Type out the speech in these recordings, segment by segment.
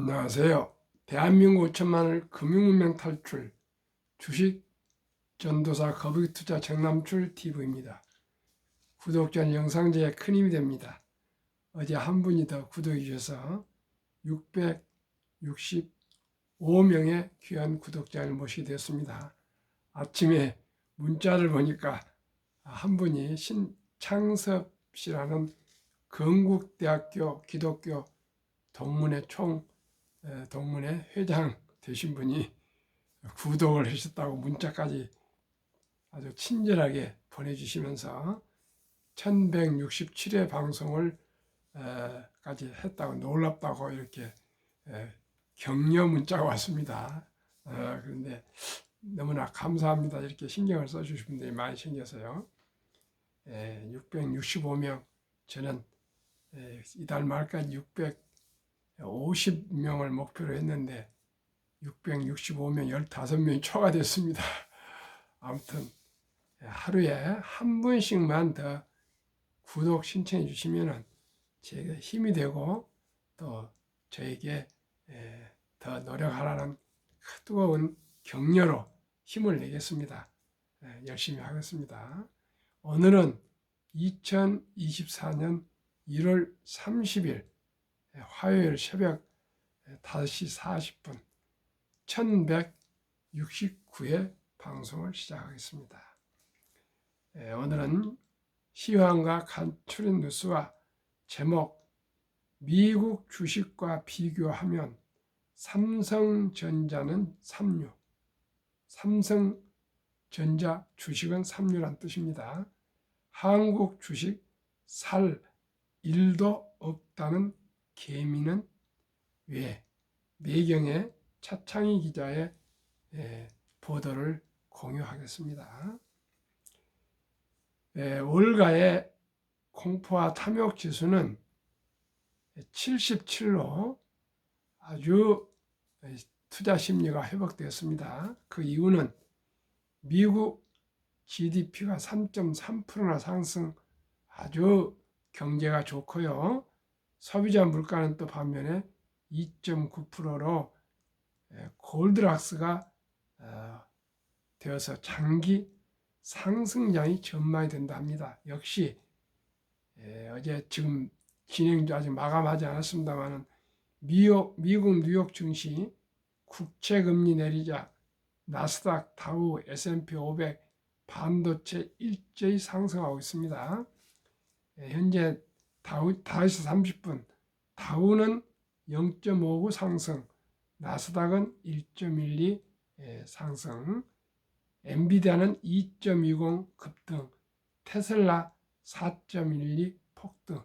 안녕하세요. 대한민국 5천만을 금융문명 탈출 주식 전도사 거북이 투자 정남출 TV입니다. 구독자는 영상제에 큰 힘이 됩니다. 어제 한 분이 더 구독해 주셔서 665명의 귀한 구독자를 모시게 되었습니다. 아침에 문자를 보니까 한 분이 신창섭 씨라는 건국대학교 기독교 동문회 동문회 회장 되신 분이 구독을 하셨다고 문자까지 아주 친절하게 보내주시면서 1167회 방송을 까지 했다고 놀랍다고 이렇게 격려 문자가 왔습니다. 그런데 너무나 감사합니다. 이렇게 신경을 써주신 분들이 많이 생겨서요. 665명, 저는 이달 말까지 50명을 목표로 했는데 665명, 15명이 초과됐습니다. 아무튼 하루에 한 분씩만 더 구독 신청해 주시면 제가 힘이 되고 또 저에게 더 노력하라는 뜨거운 격려로 힘을 내겠습니다. 열심히 하겠습니다. 오늘은 2024년 1월 30일 화요일 새벽 5시 40분 1169회 방송을 시작하겠습니다. 오늘은 시황과 간추린 뉴스와 제목 미국 주식과 비교하면 삼성전자는 삼류, 삼성전자 주식은 삼류란 뜻입니다. 한국 주식 살 일도 없다는 개미는 왜? 매경의 차창희 기자의 보도를 공유하겠습니다. 월가의 공포와 탐욕 지수는 77로 아주 투자 심리가 회복되었습니다. 그 이유는 미국 GDP가 3.3%나 상승, 아주 경제가 좋고요. 소비자 물가는 또 반면에 2.9%로 골드락스가 되어서 장기 상승장이 전망이 된다 합니다. 역시 어제 지금 진행 중 아직 마감하지 않았습니다만 미국 뉴욕 증시 국채금리 내리자 나스닥, 다우, S&P 500 반도체 일제히 상승하고 있습니다. 현재 다우 5시 30분 다우는 0.59 상승, 나스닥은 1.12 상승, 엔비디아는 2.20 급등, 테슬라 4.12 폭등,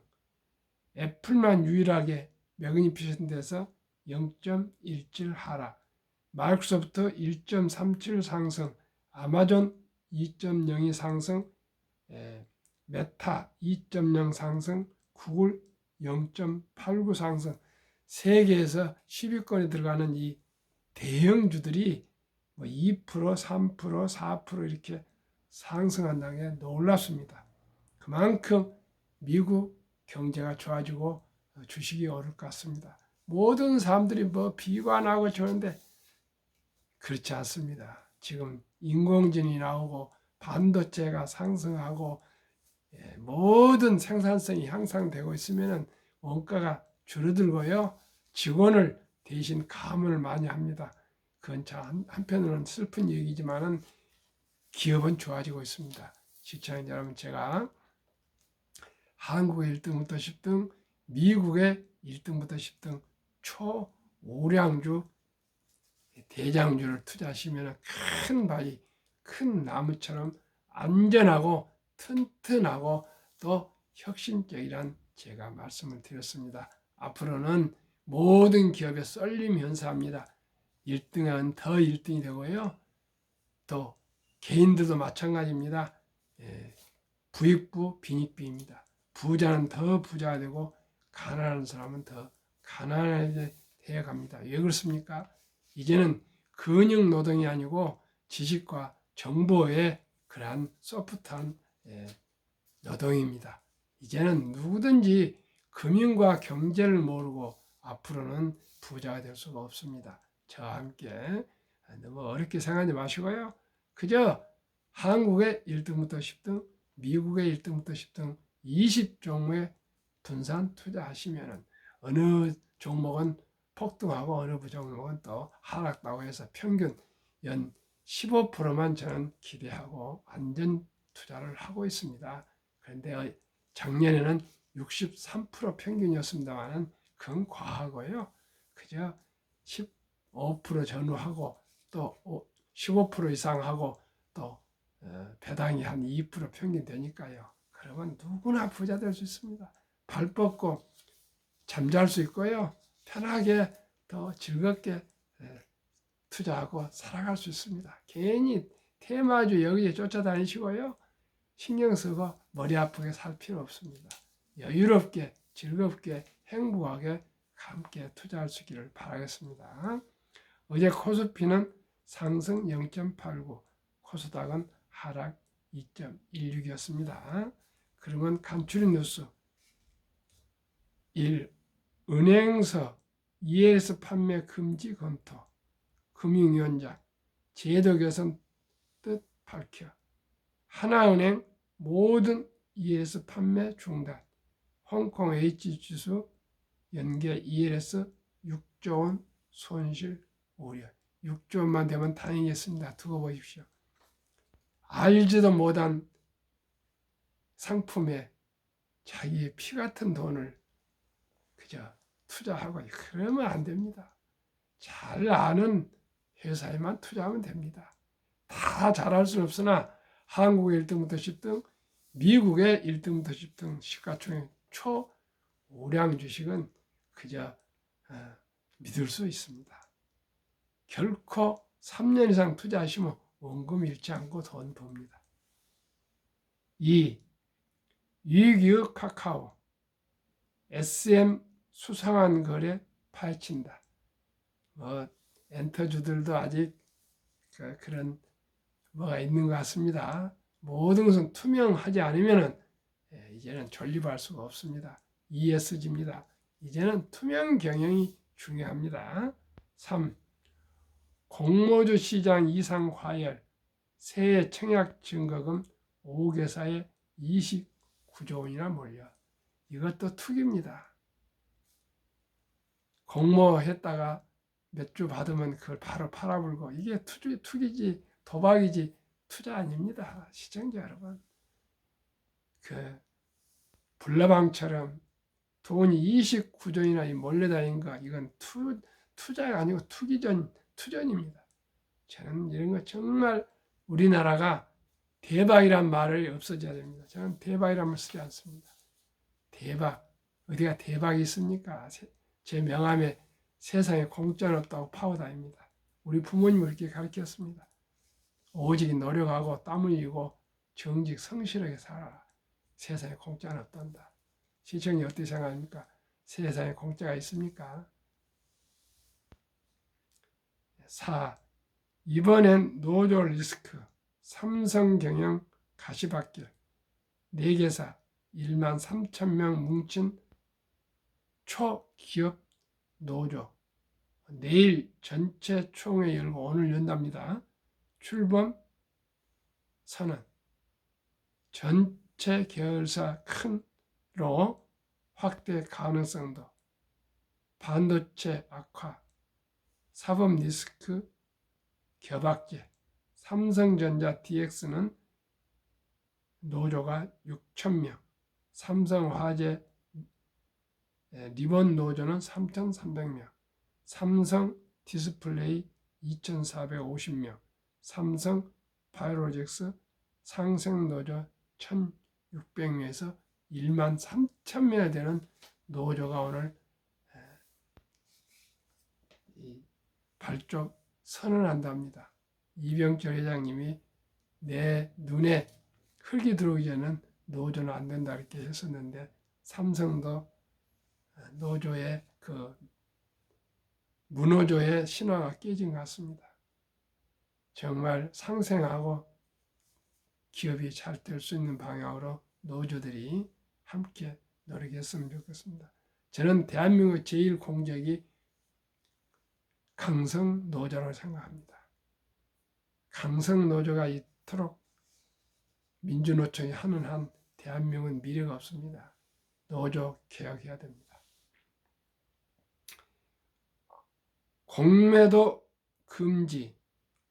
애플만 유일하게 매그니피션트에서 0.17 하락, 마이크로소프트 1.37 상승, 아마존 2.02 상승, 메타 2.0 상승, 구글 0.89 상승, 세계에서 10위권에 들어가는 이 대형주들이 2%, 3%, 4% 이렇게 상승한다는 게 놀랍습니다. 그만큼 미국 경제가 좋아지고 주식이 오를 것 같습니다. 모든 사람들이 비관하고 저런데 그렇지 않습니다. 지금 인공지능이 나오고 반도체가 상승하고 모든 생산성이 향상되고 있으면 원가가 줄어들고요. 직원을 대신 감을 많이 합니다. 그건 한편으로는 슬픈 얘기지만은 기업은 좋아지고 있습니다. 시청자 여러분, 제가 한국의 1등부터 10등, 미국의 1등부터 10등 초오량주 대장주를 투자하시면 큰 바위, 큰 나무처럼 안전하고 튼튼하고 또 혁신적이란 제가 말씀을 드렸습니다. 앞으로는 모든 기업에 쏠림 현상입니다. 1등은 더 1등이 되고요. 또 개인들도 마찬가지입니다. 부익부 빈익빈입니다. 부자는 더 부자가 되고 가난한 사람은 더 가난하게 되어갑니다. 왜 그렇습니까? 이제는 근육 노동이 아니고 지식과 정보의 그러한 소프트한 노동입니다. 이제는 누구든지 금융과 경제를 모르고 앞으로는 부자가 될 수가 없습니다. 저와 함께 너무 어렵게 생각하지 마시고요. 그저 한국의 1등부터 10등, 미국의 1등부터 10등 20종목에 분산 투자하시면 어느 종목은 폭등하고 어느 종목은 또 하락다고 해서 평균 연 15%만 저는 기대하고 안전 투자를 하고 있습니다. 그런데 작년에는 63% 평균이었습니다만 그건 과하고요. 그저 15% 전후하고 또 15% 이상 하고 또 배당이 한 2% 평균 되니까요. 그러면 누구나 부자 될 수 있습니다. 발 뻗고 잠잘 수 있고요. 편하게 더 즐겁게 투자하고 살아갈 수 있습니다. 괜히 테마주 여기에 쫓아다니시고요. 신경 쓰고 머리 아프게 살 필요 없습니다. 여유롭게 즐겁게 행복하게 함께 투자할 수 있기를 바라겠습니다. 어제 코스피는 상승 0.89, 코스닥은 하락 2.16이었습니다. 그러면 간추린 뉴스 1. 은행서 ELS 판매 금지 검토, 금융위원장 제도 개선 뜻 밝혀. 하나은행 모든 ELS 판매 중단. 홍콩 H지수 연계 ELS 6조 원 손실 우려. 6조 원만 되면 다행이겠습니다. 두고 보십시오. 알지도 못한 상품에 자기의 피 같은 돈을 그저 투자하고 그러면 안 됩니다. 잘 아는 회사에만 투자하면 됩니다. 다 잘할 수는 없으나 한국의 1등부터 10등, 미국의 1등부터 10등 시가총액 초우량 주식은 그저 믿을 수 있습니다. 결코 3년 이상 투자하시면 원금 잃지 않고 돈 법니다. 2. 유익이익 카카오 SM 수상한 거래 파헤친다. 엔터주들도 아직 그런 뭐가 있는 것 같습니다. 모든 것은 투명하지 않으면 이제는 존립할 수가 없습니다. ESG입니다. 이제는 투명 경영이 중요합니다. 3. 공모주 시장 이상 과열, 세해 청약 증거금 5개사에 29조 원이나 몰려. 이것도 투기입니다. 공모했다가 몇 주 받으면 그걸 바로 팔아불고 이게 투기지 도박이지 투자 아닙니다. 시청자 여러분. 그 불나방처럼 돈이 29조이나 몰려다닌 거 이건 투자가 아니고 투전입니다. 저는 이런 거 정말 우리나라가 대박이란 말을 없어져야 됩니다. 저는 대박이란 말 쓰지 않습니다. 대박. 어디가 대박이 있습니까? 제 명함에 세상에 공짜는 없다고 파고 다닙니다. 우리 부모님을 그렇게 가르쳤습니다. 오직 노력하고 땀 흘리고 정직 성실하게 살아라. 세상에 공짜는 없단다. 시청자 어떻게 생각합니까? 세상에 공짜가 있습니까? 4. 이번엔 노조 리스크, 삼성경영 가시밭길, 4개사 1만 3천 명 뭉친 초기업 노조. 내일 전체 총회 열고 오늘 연답니다. 출범 선언. 전체 계열사 큰로 확대 가능성도. 반도체 악화. 사법 리스크 겨박제. 삼성전자 DX는 노조가 6,000명. 삼성화재 리본 노조는 3,300명. 삼성 디스플레이 2,450명. 삼성 바이오로직스 상생노조 1,600명에서 1만 3,000명이 되는 노조가 오늘 발족 선언한답니다. 이병철 회장님이 내 눈에 흙이 들어오기 전에는 노조는 안 된다 이렇게 했었는데 삼성도 노조의 무노조의 신화가 깨진 것 같습니다. 정말 상생하고 기업이 잘 될 수 있는 방향으로 노조들이 함께 노력했으면 좋겠습니다. 저는 대한민국 제일 공적이 강성노조라고 생각합니다. 강성노조가 이토록 민주노총이 하는 한 대한민국은 미래가 없습니다. 노조 개혁해야 됩니다. 공매도 금지,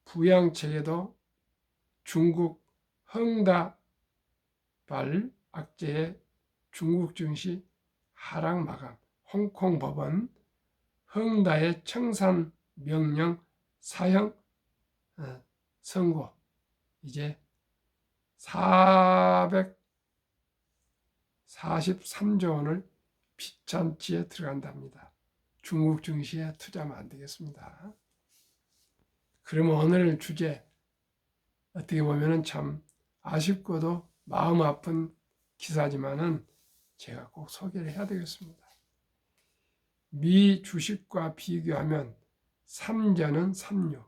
부양체계도 중국 헝다발 악재의 중국 증시 하락 마감, 홍콩 법원 헝다의 청산 명령 사형 선고, 이제 443조 원을 빚잔치에 들어간답니다. 중국 증시에 투자하면 안 되겠습니다. 그러면 오늘 주제 어떻게 보면 참 아쉽고도 마음 아픈 기사지만은 제가 꼭 소개를 해야 되겠습니다. 미 주식과 비교하면 삼전은 삼류,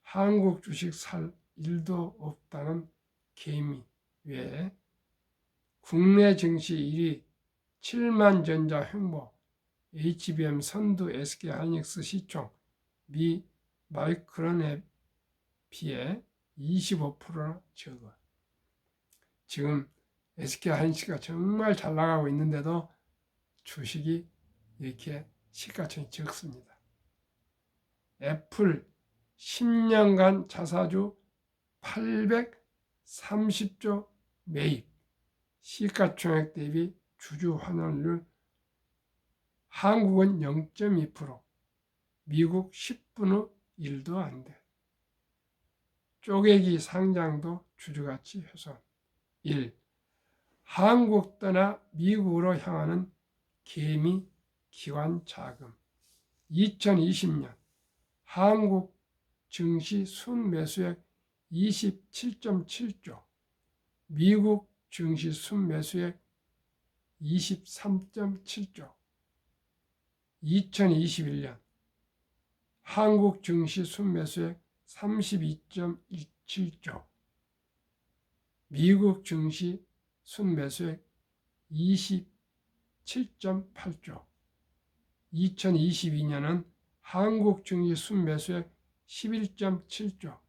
한국 주식 살 일도 없다는 개미 외에 국내 증시 1위 7만전자 횡보, HBM 선두 SK하이닉스 시총 미 마이크론에 비해 25%나 적어. 지금 SK하이닉스가 정말 잘 나가고 있는데도 주식이 이렇게 시가총이 적습니다. 애플 10년간 자사주 830조 매입, 시가총액 대비 주주 환원율 한국은 0.2%, 미국 10분의 1도 안 돼. 쪼개기 상장도 주주가치 훼손. 1. 한국 떠나 미국으로 향하는 개미 기관 자금. 2020년 한국 증시 순매수액 27.7조, 미국 증시 순매수액 23.7조. 2021년 한국 증시 순매수액 32.17조, 미국 증시 순매수액 27.8조. 2022년은 한국 증시 순매수액 11.7조,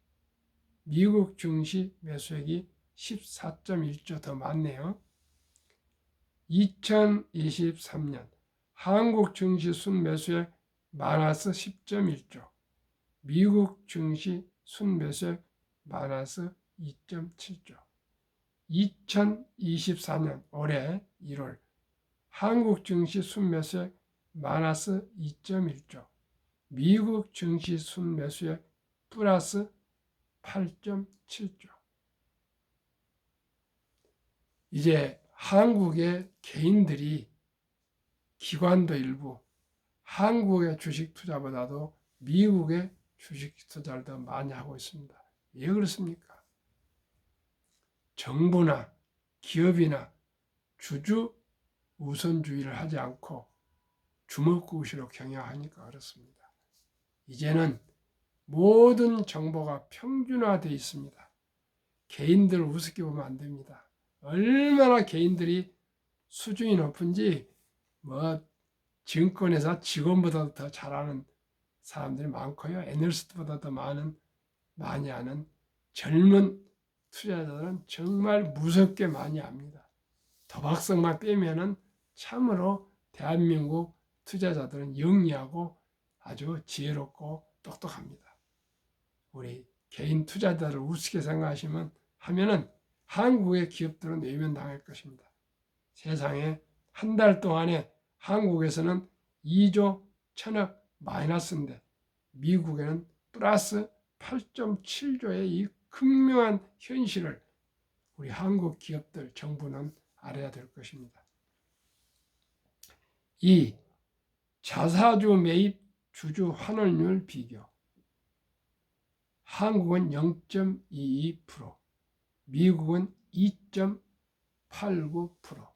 미국 증시 매수액이 14.1조 더 많네요. 2023년 한국 증시 순매수액 마이너스 10.1조, 미국 증시 순매수액 마이너스 2.7조. 2024년 올해 1월 한국 증시 순매수액 마이너스 2.1조, 미국 증시 순매수액 플러스 8.7조. 이제 한국의 개인들이, 기관도 일부 한국의 주식 투자보다도 미국의 주식 투자를 더 많이 하고 있습니다. 왜 그렇습니까? 정부나 기업이나 주주 우선주의를 하지 않고 주먹구시로 경영하니까 그렇습니다. 이제는 모든 정보가 평준화되어 있습니다. 개인들을 우습게 보면 안 됩니다. 얼마나 개인들이 수준이 높은지 증권회사 직원보다 더 잘하는 사람들이 많고요. 애널리스트보다 더 많이 아는 젊은 투자자들은 정말 무섭게 많이 압니다. 도박성만 빼면은 참으로 대한민국 투자자들은 영리하고 아주 지혜롭고 똑똑합니다. 우리 개인 투자자를 우습게 생각하면은 한국의 기업들은 외면당할 것입니다. 세상에 한 달 동안에 한국에서는 2조 1천억 마이너스인데 미국에는 플러스 8.7조의 이 극명한 현실을 우리 한국 기업들, 정부는 알아야 될 것입니다. 2. 자사주 매입 주주 환원율 비교. 한국은 0.22%, 미국은 2.89%,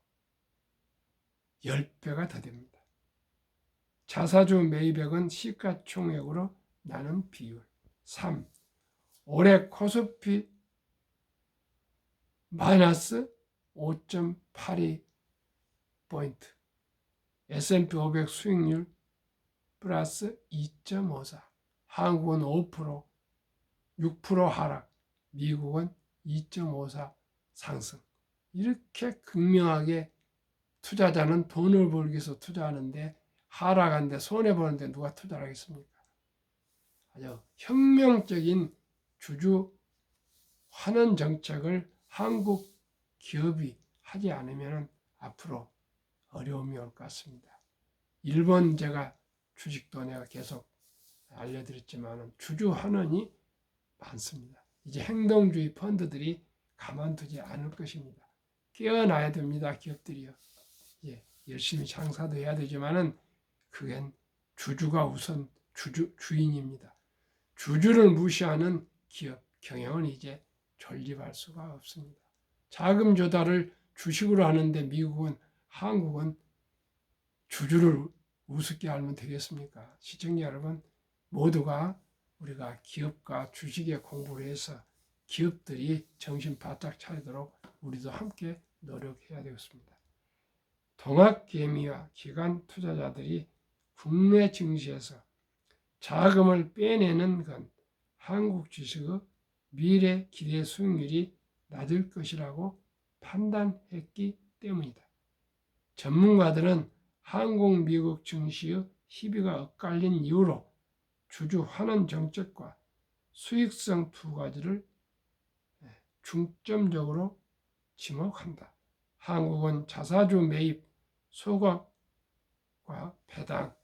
10배가 더 됩니다. 자사주 매입액은 시가총액으로 나눈 비율. 3. 올해 코스피 마이너스 5.82포인트, S&P 500 수익률 플러스 2.54, 한국은 5%, 6% 하락, 미국은 2.54 상승. 이렇게 극명하게 투자자는 돈을 벌기 위해서 투자하는데 하락하는데 손해보는데 누가 투자를 하겠습니까? 아주 혁명적인 주주 환원 정책을 한국 기업이 하지 않으면 앞으로 어려움이 올 것 같습니다. 일본 제가 주식도 내가 계속 알려드렸지만 주주 환원이 많습니다. 이제 행동주의 펀드들이 가만두지 않을 것입니다. 깨어나야 됩니다. 기업들이요. 예, 열심히 장사도 해야 되지만은 그겐 주주가 우선 주인입니다. 주주를 무시하는 기업 경영은 이제 존립할 수가 없습니다. 자금 조달을 주식으로 하는데 미국은 한국은 주주를 우습게 알면 되겠습니까? 시청자 여러분, 모두가 우리가 기업과 주식에 공부를 해서 기업들이 정신 바짝 차리도록 우리도 함께 노력해야 되겠습니다. 동학개미와 기관 투자자들이 국내 증시에서 자금을 빼내는 건 한국 주식의 미래 기대 수익률이 낮을 것이라고 판단했기 때문이다. 전문가들은 한국, 미국 증시의 희비가 엇갈린 이유로 주주 환원 정책과 수익성 두 가지를 중점적으로 지목한다. 한국은 자사주 매입, 소각과 배당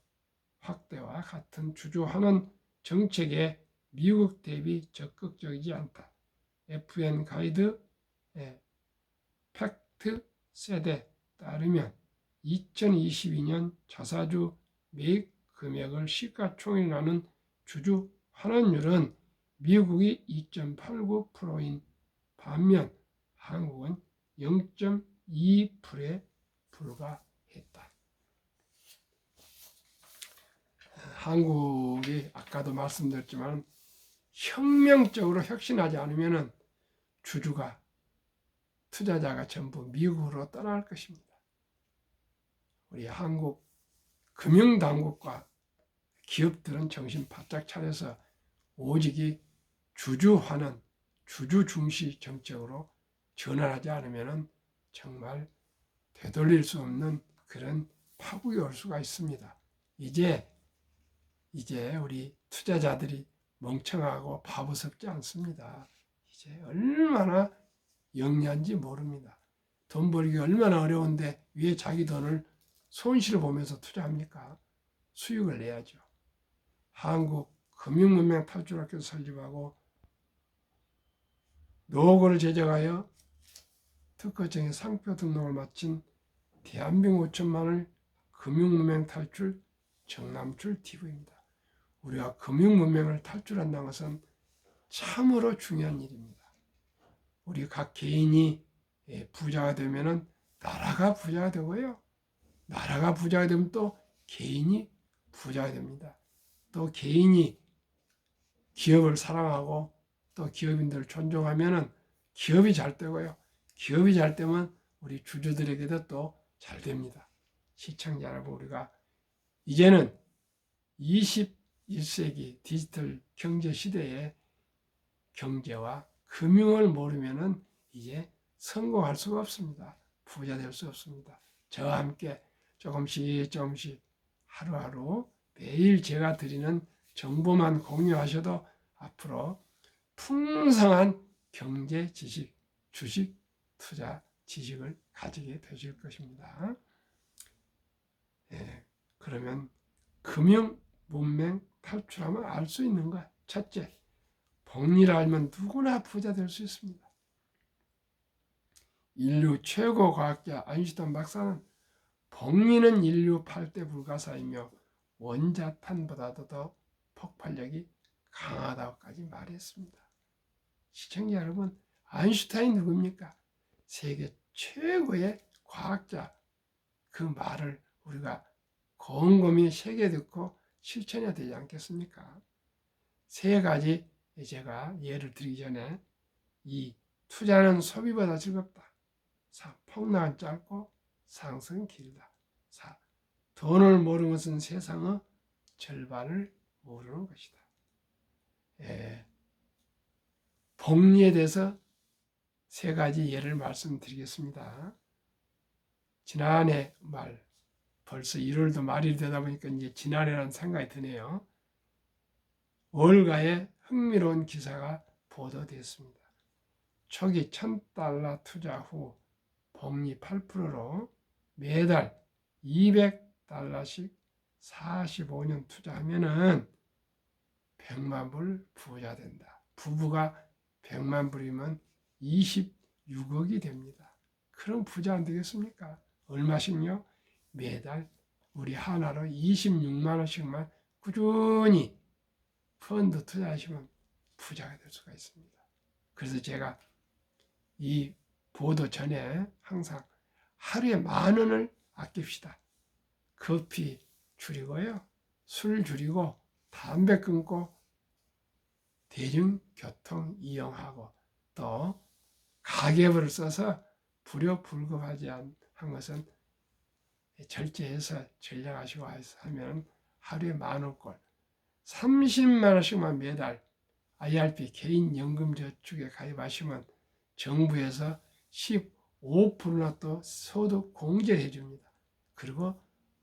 확대와 같은 주주 환원 정책에 미국 대비 적극적이지 않다. FN 가이드 팩트 셋에 따르면 2022년 자사주 매입 금액을 시가총액이라는 주주 환원율은 미국이 2.89%인 반면 한국은 0.2%에 불과했다. 한국이 아까도 말씀드렸지만 혁명적으로 혁신하지 않으면 주주가 투자자가 전부 미국으로 떠날 것입니다. 우리 한국 금융당국과 기업들은 정신 바짝 차려서 오직이 주주 환원, 주주 중시 정책으로 전환하지 않으면 정말 되돌릴 수 없는 그런 파국이 올 수가 있습니다. 이제 우리 투자자들이 멍청하고 바보스럽지 않습니다. 이제 얼마나 영리한지 모릅니다. 돈 벌기 얼마나 어려운데 왜 자기 돈을 손실을 보면서 투자합니까? 수익을 내야죠. 한국 금융문명 탈출학교 설립하고 노고를 제작하여 특허청에 상표 등록을 마친 대한민국 5천만을 금융문명 탈출 정남출 TV입니다. 우리가 금융문명을 탈출한다는 것은 참으로 중요한 일입니다. 우리 각 개인이 부자가 되면은 나라가 부자가 되고요. 나라가 부자가 되면 또 개인이 부자가 됩니다. 또 개인이 기업을 사랑하고 또 기업인들을 존중하면은 기업이 잘 되고요. 기업이 잘 되면 우리 주주들에게도 또 잘 됩니다. 시청자 여러분, 우리가 이제는 21세기 디지털 경제 시대에 경제와 금융을 모르면은 이제 성공할 수가 없습니다. 부자 될 수 없습니다. 저와 함께 조금씩 하루하루 매일 제가 드리는 정보만 공유하셔도 앞으로 풍성한 경제 지식, 주식, 투자 지식을 가지게 되실 것입니다. 그러면 금융 문맹 탈출하면 알 수 있는 거야. 첫째, 복리를 알면 누구나 부자 될 수 있습니다. 인류 최고 과학자 아인슈타인 박사는 복리는 인류 8대 불가사이며 원자탄보다도 더 폭발력이 강하다고까지 말했습니다. 시청자 여러분, 아인슈타인 누굽니까? 세계 최고의 과학자. 그 말을 우리가 곰곰이 새겨 듣고 실천해야 되지 않겠습니까? 세 가지 제가 예를 들기 전에 이 투자는 소비보다 즐겁다. 4. 폭락은 짧고 상승은 길다. 4. 돈을 모르는 것은 세상의 절반을 모르는 것이다. 예. 복리에 대해서 세 가지 예를 말씀드리겠습니다. 지난해 말, 벌써 1월도 말이 되다 보니까 이제 지난해라는 생각이 드네요. 월가에 흥미로운 기사가 보도됐습니다. 초기 $1,000 투자 후 복리 8%로 매달 $200씩 45년 투자하면은 100만 불 부자 된다. 부부가 100만 불이면 26억이 됩니다. 그럼 부자 안 되겠습니까? 얼마씩요? 매달 우리 하나로 26만 원씩만 꾸준히 펀드 투자하시면 부자가 될 수가 있습니다. 그래서 제가 이 보도 전에 항상 하루에 10,000원을 아낍시다. 커피 줄이고요. 술 줄이고 담배 끊고 대중교통 이용하고 또 가계부를 써서 불효불급하지 한 것은 절제해서 전략하시고 하면 하루에 10,000원꼴 30만 원씩만 매달 IRP 개인연금저축에 가입하시면 정부에서 15%나 또 소득 공제를 해줍니다. 그리고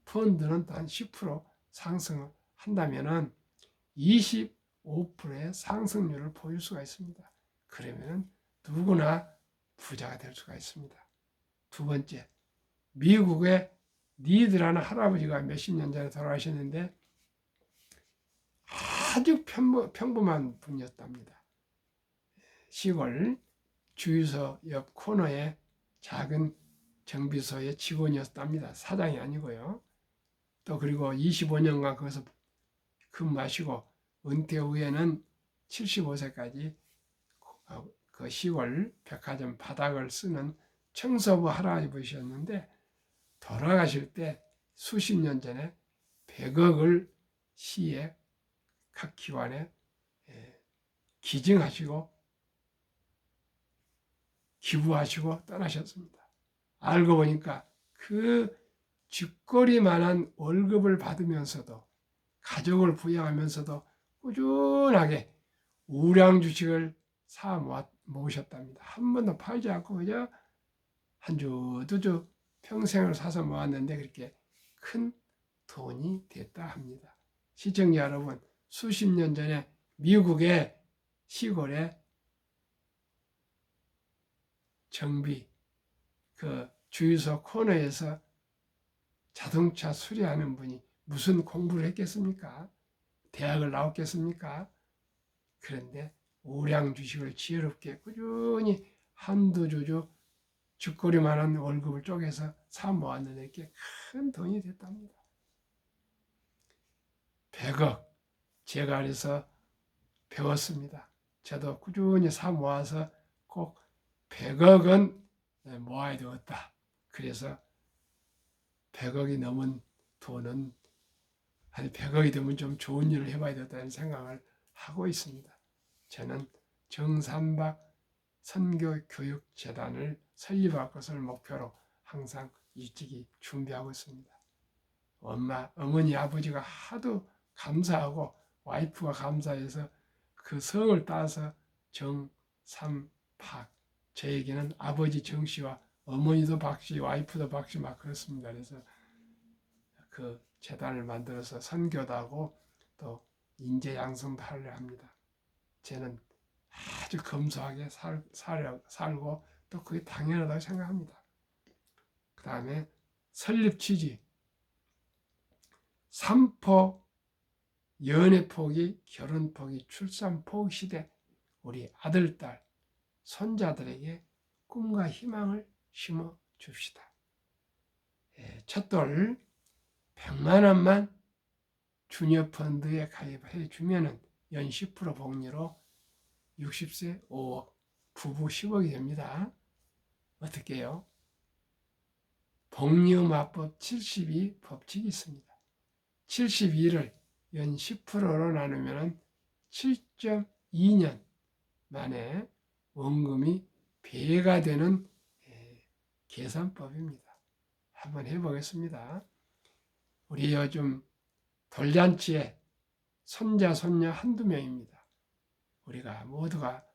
펀드는 단 10% 상승을 한다면 25%의 상승률을 보일 수가 있습니다. 그러면 누구나 부자가 될 수가 있습니다. 두 번째, 미국의 니드라는 할아버지가 몇십 년 전에 돌아가셨는데 아주 평범한 분이었답니다. 시골 주유소 옆 코너에 작은 정비소의 직원이었답니다. 사장이 아니고요. 또 그리고 25년간 거기서 근무하시고 은퇴 후에는 75세까지 그 시골 백화점 바닥을 쓰는 청소부 할아버지셨는데 돌아가실 때 수십 년 전에 100억을 시에 각 기관에 기증하시고 기부하시고 떠나셨습니다. 알고 보니까 그 쥐꼬리만한 월급을 받으면서도 가족을 부양하면서도 꾸준하게 우량 주식을 사 모으셨답니다. 한 번도 팔지 않고 그저 한 주, 두 주 평생을 사서 모았는데 그렇게 큰 돈이 됐다 합니다. 시청자 여러분, 수십 년 전에 미국의 시골에 정비, 그 주유소 코너에서 자동차 수리하는 분이 무슨 공부를 했겠습니까? 대학을 나왔겠습니까? 그런데 우량 주식을 지혜롭게 꾸준히 한두 주주 쥐꼬리만한 월급을 쪼개서 사 모았는데 이렇게 큰 돈이 됐답니다. 100억 제가 그래서 배웠습니다. 저도 꾸준히 사 모아서 꼭 100억은 모아야 되겠다. 그래서 100억이 넘은 돈은 한 100억이 되면 좀 좋은 일을 해봐야 되겠다는 생각을 하고 있습니다. 저는 정삼박 선교교육재단을 설립할 것을 목표로 항상 일찍이 준비하고 있습니다. 어머니, 아버지가 하도 감사하고 와이프가 감사해서 그 성을 따서 정삼박, 저에게는 아버지 정씨와 어머니도 박씨, 와이프도 박씨 막 그렇습니다. 그래서 그 재단을 만들어서 선교도 하고 또 인재 양성도 하려 합니다. 저는 아주 검소하게 살고 또 그게 당연하다고 생각합니다. 그 다음에 설립 취지, 삼포, 연애 포기, 결혼 포기, 출산 포기 시대 우리 아들, 딸, 손자들에게 꿈과 희망을 심어 줍시다. 첫돌 100만 원만 주니어 펀드에 가입해 주면은 연 10% 복리로 60세 5억, 부부 10억이 됩니다. 어떻게 해요? 복리음화법 72 법칙이 있습니다. 72를 연 10%로 나누면 7.2년 만에 원금이 배가 되는 계산법입니다. 한번 해보겠습니다. 우리 요즘 돌잔치에 손자, 손녀 한두 명입니다. 우리가 모두가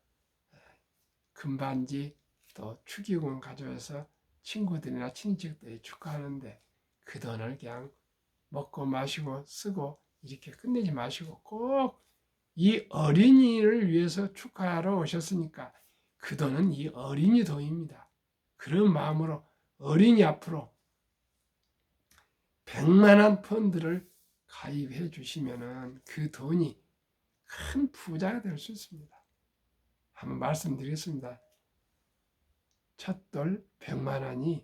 금반지 또 축의금 가져와서 친구들이나 친척들이 축하하는데 그 돈을 그냥 먹고 마시고 쓰고 이렇게 끝내지 마시고 꼭 이 어린이를 위해서 축하하러 오셨으니까 그 돈은 이 어린이 돈입니다. 그런 마음으로 어린이 앞으로 100만원 펀드를 가입해 주시면 그 돈이 큰 부자가 될 수 있습니다. 한번 말씀드리겠습니다. 첫돌 100만원이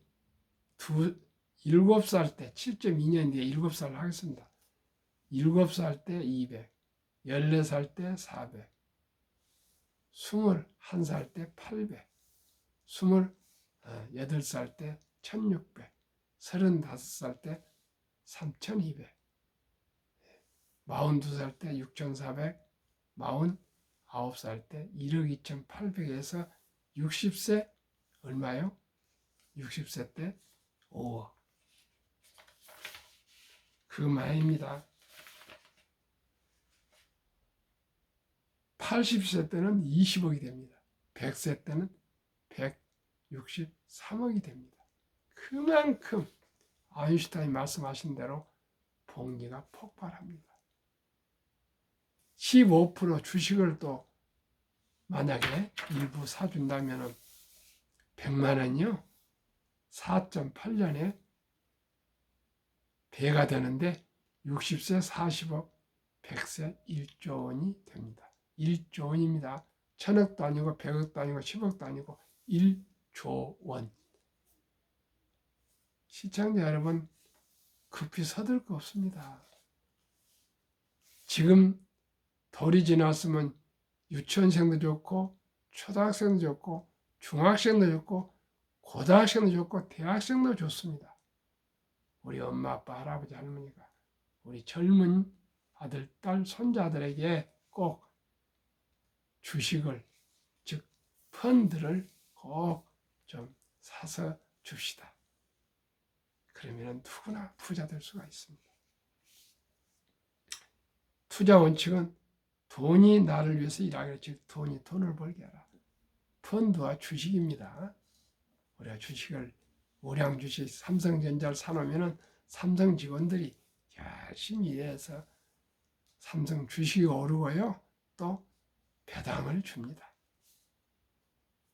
7살 때 7.2년 뒤에 7살 하겠습니다. 7살 때 200, 14살 때 400, 21살 때 800, 28살 때 1600, 35살 때 3200, 42살 때 6400, 49살 때 1억 2800에서 60세 얼마요? 60세 때 5억. 그 말입니다. 80세 때는 20억이 됩니다. 100세 때는 163억이 됩니다. 그만큼 아인슈타인 말씀하신 대로 복리가 폭발합니다. 15% 주식을 또 만약에 일부 사준다면 100만 원이요. 4.8년에 배가 되는데 60세 40억, 100세 1조 원이 됩니다. 1조 원입니다. 1000억도 아니고 100억도 아니고 10억도 아니고 1조 원. 시청자 여러분, 급히 서둘 거 없습니다. 지금 돌이 지났으면 유치원생도 좋고 초등학생도 좋고 중학생도 좋고 고등학생도 좋고 대학생도 좋습니다. 우리 엄마, 아빠, 할아버지, 할머니가 우리 젊은 아들, 딸, 손자들에게 꼭 주식을, 즉 펀드를 꼭 좀 사서 줍시다. 그러면 누구나 부자 될 수가 있습니다. 투자 원칙은 돈이 나를 위해서 일하게, 즉 돈이 돈을 벌게 하라. 펀드와 주식입니다. 우리가 주식을 우량 주식 삼성전자를 사놓으면 삼성 직원들이 열심히 일해서 삼성 주식이 오르고요. 또 배당을 줍니다.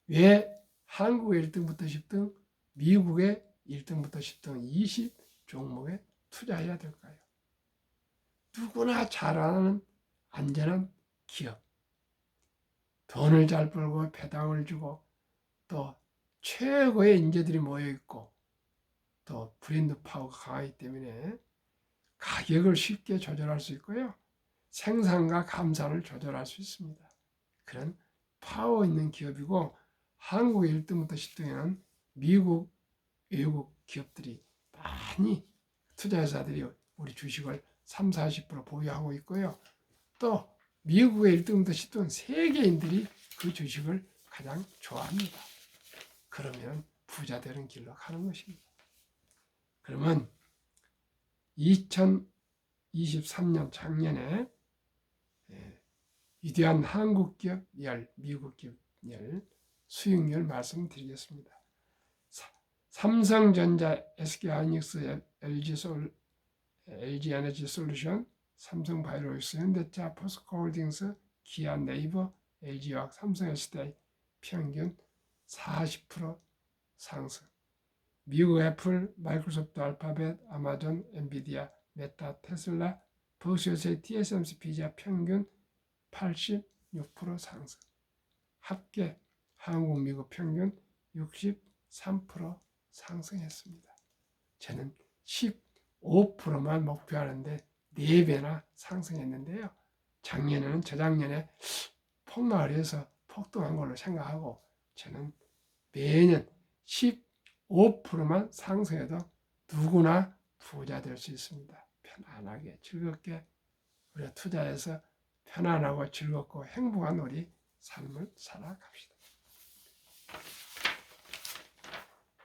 왜 한국의 1등부터 10등, 미국의 1등부터 10등 20 종목에 투자해야 될까요? 누구나 잘 아는 안전한 기업. 돈을 잘 벌고 배당을 주고 또 최고의 인재들이 모여있고 또 브랜드 파워가 강하기 때문에 가격을 쉽게 조절할 수 있고요. 생산과 감산을 조절할 수 있습니다. 그런 파워 있는 기업이고 한국의 1등부터 10등에는 미국, 외국 기업들이 많이 투자회사들이 우리 주식을 30, 40% 보유하고 있고요. 또 미국의 1등부터 10등은 세계인들이 그 주식을 가장 좋아합니다. 그러면 부자 되는 길로 가는 것입니다. 그러면 2023년 작년에 위대한 한국 기업 열, 미국 기업 열, 수익률 말씀드리겠습니다. 삼성전자, SK하이닉스, LG에너지솔루션, 삼성바이오로직스, 현대차, 포스코홀딩스, 기아, 네이버, LG화학, 삼성SDI 평균 40% 상승. 미국 애플, 마이크로소프트, 알파벳, 아마존, 엔비디아, 메타, 테슬라, 버스요새, TSMC, 피자 평균 86% 상승. 합계 한국, 미국 평균 63% 상승했습니다. 저는 15%만 목표하는데 4배나 상승했는데요. 작년에는 저작년에 폭락을 해서 폭등한 걸로 생각하고 저는 매년 15%만 상승해도 누구나 부자 될 수 있습니다. 편안하게 즐겁게 우리가 투자해서 편안하고 즐겁고 행복한 우리 삶을 살아갑시다.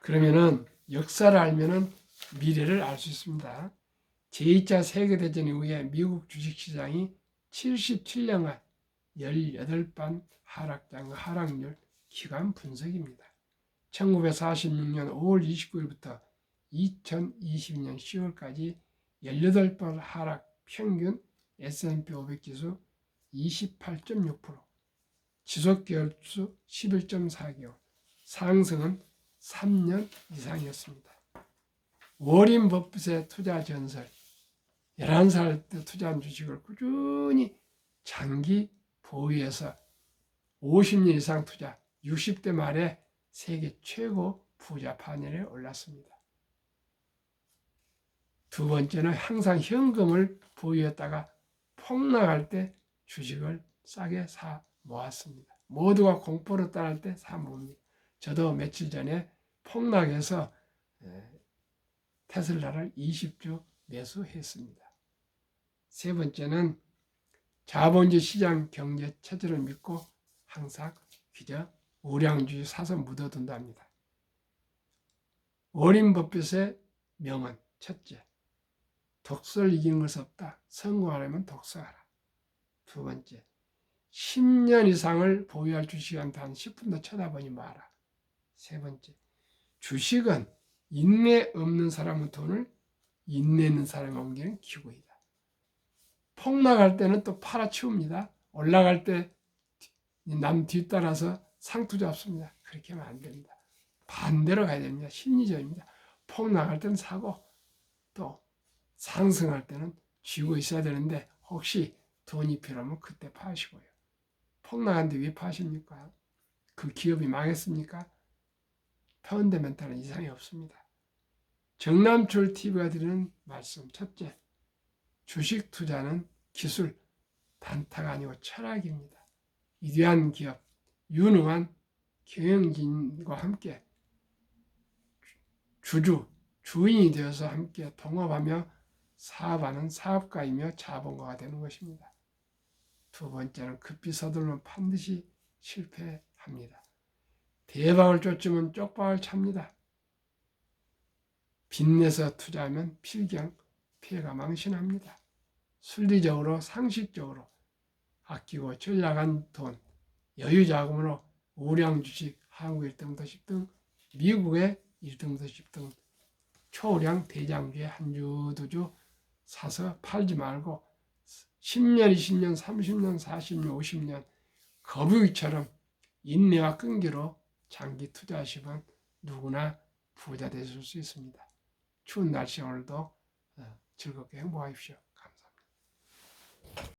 그러면은 역사를 알면은 미래를 알 수 있습니다. 제2차 세계대전 이후에 미국 주식시장이 77년간 18번 하락률 기간 분석입니다. 1946년 5월 29일부터 2022년 10월까지 18번 하락 평균 S&P 500 지수 28.6%, 지속기울수 11.4개월, 상승은 3년 이상이었습니다. 워린 버핏의 투자 전설, 11살 때 투자한 주식을 꾸준히 장기 보유해서 50년 이상 투자, 60대 말에 세계 최고 부자 판넬에 올랐습니다. 두 번째는 항상 현금을 보유했다가 폭락할 때 주식을 싸게 사 모았습니다. 모두가 공포로 따를 때 사 모읍니다. 저도 며칠 전에 폭락해서 테슬라를 20주 매수했습니다. 세 번째는 자본주의 시장 경제 체제를 믿고 항상 그저 우량주의 사서 묻어둔답니다. 워린 버핏의 명언 첫째, 독서를 이기는 것은 없다. 성공하려면 독서하라. 두 번째, 10년 이상을 보유할 주식은 단 10분도 쳐다보지 마라. 세 번째, 주식은 인내 없는 사람은 돈을 인내 있는 사람이 옮기는 기구이다. 폭락할 때는 또 팔아치웁니다. 올라갈 때 남 뒤따라서 상투 잡습니다. 그렇게 하면 안 됩니다. 반대로 가야 됩니다. 심리적입니다. 폭락할 때는 사고 또 상승할 때는 쥐고 있어야 되는데 혹시 돈이 필요하면 그때 파시고요. 폭락하는데 왜 파십니까? 그 기업이 망했습니까? 펀더멘탈은 이상이 없습니다. 정남철 TV가 드리는 말씀 첫째, 주식 투자는 기술, 단타가 아니고 철학입니다. 위대한 기업, 유능한 경영진과 함께 주인이 되어서 함께 동업하며 사업하는 사업가이며 자본가가 되는 것입니다. 두 번째는 급히 서두르면 반드시 실패합니다. 대박을 쫓으면 쪽박을 찹니다. 빚내서 투자하면 필경, 피해가 망신합니다. 순리적으로 상식적으로 아끼고 전략한 돈, 여유자금으로 우량 주식, 한국 1등 도시 등 미국의 1등 도시 등 초우량 대장주의 한 주, 두 주 사서 팔지 말고 10년, 20년, 30년, 40년, 50년 거북이처럼 인내와 끈기로 장기 투자하시면 누구나 부자 되실 수 있습니다. 추운 날씨 오늘도 즐겁게 행복하십시오.